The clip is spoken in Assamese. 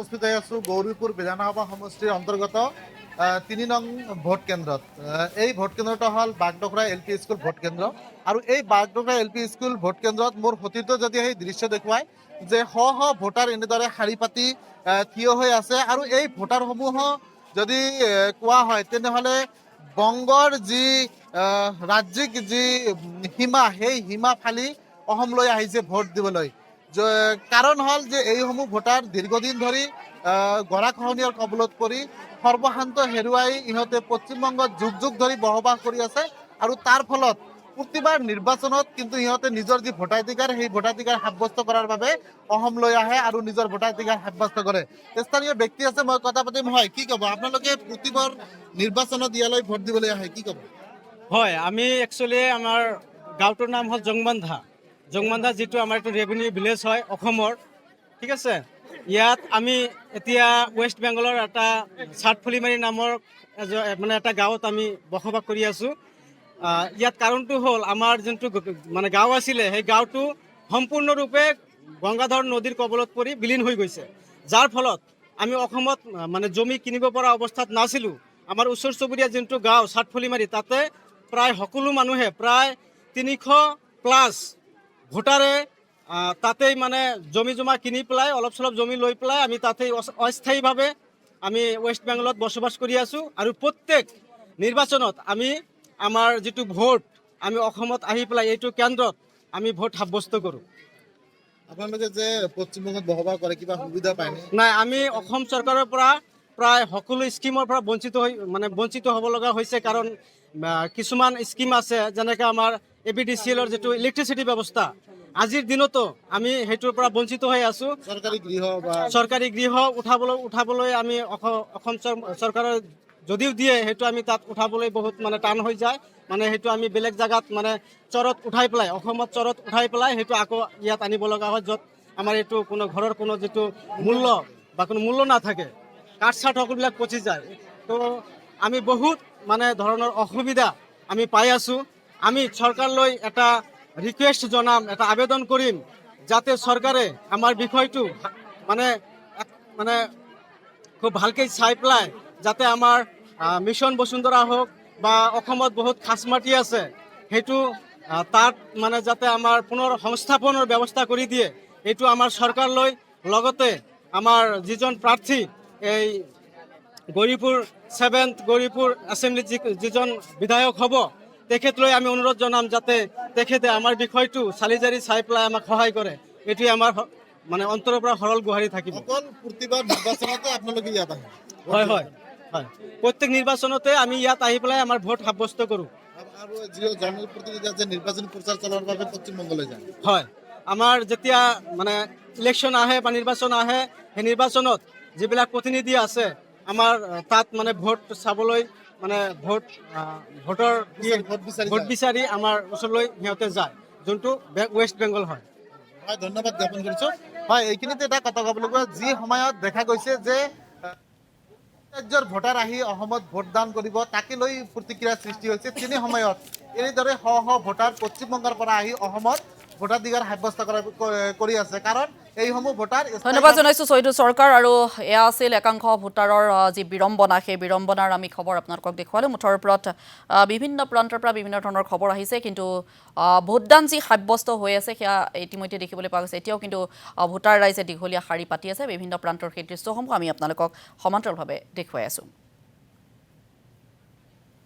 উপস্থিত হৈ আছো গৌৰীপুৰ বিধানসভা সমষ্টিৰ অন্তৰ্গত ৩ নং ভোট কেন্দ্ৰত। এই ভোট কেন্দ্ৰটো হ'ল বাগডোগৰা LP স্কুল ভোট কেন্দ্ৰ আৰু এই বাগডোগৰা LP স্কুল ভোট কেন্দ্ৰত মোৰ সতীৰ্থ যদি সেই দৃশ্য দেখুৱাই যে শ শ ভোটাৰ এনেদৰে শাৰী পাতি থিয় হৈ আছে আৰু এই ভোটাৰসমূহ যদি কোৱা হয় তেনেহ'লে বংগৰ যি ৰাজ্যিক যি সীমা সেই সীমা ফালি অসমলৈ আহিছে ভোট দিবলৈ। কাৰণ হ'ল যে এইসমূহ ভোটাৰ দীৰ্ঘদিন ধৰি গৰাখহনীয়াৰ কবলত পৰি সৰ্বশান্ত হেৰুৱাই ইহঁতে পশ্চিমবংগত যুগ যুগ ধৰি বসবাস কৰি আছে আৰু তাৰ ফলত প্ৰতিবাৰ নিৰ্বাচনত কিন্তু ইহঁতে নিজৰ যি ভোটাধিকাৰ সেই ভোটাধিকাৰ সাব্যস্ত কৰাৰ বাবে অসমলৈ আহে আৰু নিজৰ ভোটাধিকাৰ সাব্যস্ত কৰে। স্থানীয় ব্যক্তি আছে, মই কথা পাতিম। হয়, কি ক'ব আপোনালোকে প্ৰতিবাৰ নিৰ্বাচনত ইয়ালৈ ভোট দিবলৈ আহে, কি ক'ব? হয়, আমি একচুৱেলি আমাৰ গাঁওটোৰ নাম হ'ল জংবান্ধা যিটো আমাৰ এইটো ৰেভিনিউ ভিলেজ হয় অসমৰ, ঠিক আছে। ইয়াত আমি এতিয়া ৱেষ্ট বেংগলৰ এটা চাটফুলিমাৰী নামৰ মানে এটা গাঁৱত আমি বসবাস কৰি আছোঁ। ইয়াত কাৰণটো হ'ল আমাৰ যোনটো মানে গাঁও আছিলে সেই গাঁওটো সম্পূৰ্ণৰূপে গংগাধৰ নদীৰ কবলত পৰি বিলীন হৈ গৈছে, যাৰ ফলত আমি অসমত মানে জমি কিনিব পৰা অৱস্থাত নাছিলোঁ। আমাৰ ওচৰ চুবুৰীয়া যোনটো গাঁও চাটফুলিমাৰী তাতে প্ৰায় সকলো মানুহে প্ৰায় 300+ ভোটাৰে তাতেই মানে জমি জমা কিনি পেলাই অলপ চলপ জমি লৈ পেলাই আমি তাতেই অস্থায়ীভাৱে আমি ৱেষ্ট বেংগলত বসবাস কৰি আছোঁ। আৰু প্ৰত্যেক নিৰ্বাচনত আমি আমাৰ যিটো ভোট আমি অসমত আহি পেলাই এইটো কেন্দ্ৰত আমি ভোট সাব্যস্ত কৰোঁ। আপোনালোকে যে পশ্চিমবংগত বসবাস কৰে কিবা সুবিধা পায়নে? নাই, আমি অসম চৰকাৰৰ পৰা প্ৰায় সকলো স্কিমৰ পৰা বঞ্চিত হ'ব লগা হৈছে। কাৰণ কিছুমান স্কিম আছে যেনেকৈ আমাৰ APDCLৰ যিটো ইলেক্ট্ৰিচিটি ব্যৱস্থা, আজিৰ দিনতো আমি সেইটোৰ পৰা বঞ্চিত হৈ আছোঁ। চৰকাৰী গৃহ উঠাবলৈ আমি অসম চৰকাৰৰ যদিও দিয়ে সেইটো আমি তাত উঠাবলৈ বহুত মানে টান হৈ যায়। মানে সেইটো আমি বেলেগ জেগাত মানে চৰত উঠাই পেলাই অসমত চৰত উঠাই পেলাই সেইটো আকৌ ইয়াত আনিব লগা হয়, য'ত আমাৰ এইটো কোনো ঘৰৰ কোনো যিটো মূল্য বা কোনো মূল্য নাথাকে, কাঠ চাঠ সকলোবিলাক পচি যায়। তো আমি বহুত মানে ধৰণৰ অসুবিধা আমি পাই আছোঁ। আমি চৰকাৰলৈ এটা ৰিকুৱেষ্ট জনাম, এটা আবেদন কৰিম যাতে চৰকাৰে আমাৰ বিষয়টো মানে খুব ভালকৈ চাই পেলাই যাতে আমাৰ মিছন বসুন্ধৰা হওক বা অসমত বহুত খাচ মাটি আছে সেইটো তাত মানে যাতে আমাৰ পুনৰ সংস্থাপনৰ ব্যৱস্থা কৰি দিয়ে, এইটো আমাৰ চৰকাৰলৈ, লগতে আমাৰ যিজন প্ৰাৰ্থী এই গৌৰীপুৰ 7th গৌৰীপুৰ এছেম্বলিত যিজন বিধায়ক হ'ব তেখেতলৈ আমি অনুৰোধ জনাম যাতে তেখেতে আমাৰ বিষয়টো চালি জাৰি চাই পেলাই আমাক সহায় কৰে। এইটোৱে আমাৰ মানে অন্তৰৰ পৰা সৰল গুহাৰি থাকিব। অকল প্ৰতিবাৰ নিৰ্বাচনতে আপোনালোকে ইয়াত আহে? হয় হয় হয়, প্ৰত্যেক নিৰ্বাচনতে আমি ইয়াত আহি পেলাই আমাৰ ভোট সাব্যস্ত কৰোঁ। আৰু যিও জনপ্ৰতিনিধি আছে নিৰ্বাচনী প্ৰচাৰ চলোৱাৰ বাবে পশ্চিমবংগলৈ যায়? হয়, আমাৰ যেতিয়া মানে ইলেকশ্যন আহে বা নিৰ্বাচন আহে সেই নিৰ্বাচনত যিবিলাক প্ৰতিনিধি আছে আমাৰ তাত মানে ভোট চাবলৈ মানে ভোট বিচাৰি আমাৰ ওচৰলৈ সিহঁতে যায়, যোনটো ৱেষ্ট বেংগল হয়। হয়, ধন্যবাদ জ্ঞাপন কৰিছোঁ। হয়, এইখিনিতে এটা কথা ক'বলগীয়া, যি সময়ত দেখা গৈছে যে ৰাজ্যৰ ভোটাৰ আহি অসমত ভোটদান কৰিব তাকে লৈ প্ৰতিক্ৰিয়াৰ সৃষ্টি হৈছে, তেনে সময়ত এনেদৰে শ শ ভোটাৰ পশ্চিমবংগৰ পৰা আহি অসমত ভোটাধিকাৰ সাব্যস্ত কৰি আছে। কাৰণ এইসমূহ ভোটাৰ ধন্যবাদ জনাইছোঁ চৈধু চৰকাৰ। আৰু এয়া আছিল একাংশ ভোটাৰৰ যি বিড়ম্বনা, সেই বিড়ম্বনাৰ আমি খবৰ আপোনালোকক দেখুৱালোঁ। মুঠৰ ওপৰত বিভিন্ন প্ৰান্তৰ পৰা বিভিন্ন ধৰণৰ খবৰ আহিছে, কিন্তু ভোটদান যি সাব্যস্ত হৈ আছে সেয়া ইতিমধ্যে দেখিবলৈ পোৱা গৈছে। এতিয়াও কিন্তু ভোটাৰ ৰাইজে দীঘলীয়া শাৰী পাতি আছে। বিভিন্ন প্ৰান্তৰ সেই দৃশ্যসমূহ আমি আপোনালোকক সমান্তৰালভাৱে দেখুৱাই আছোঁ।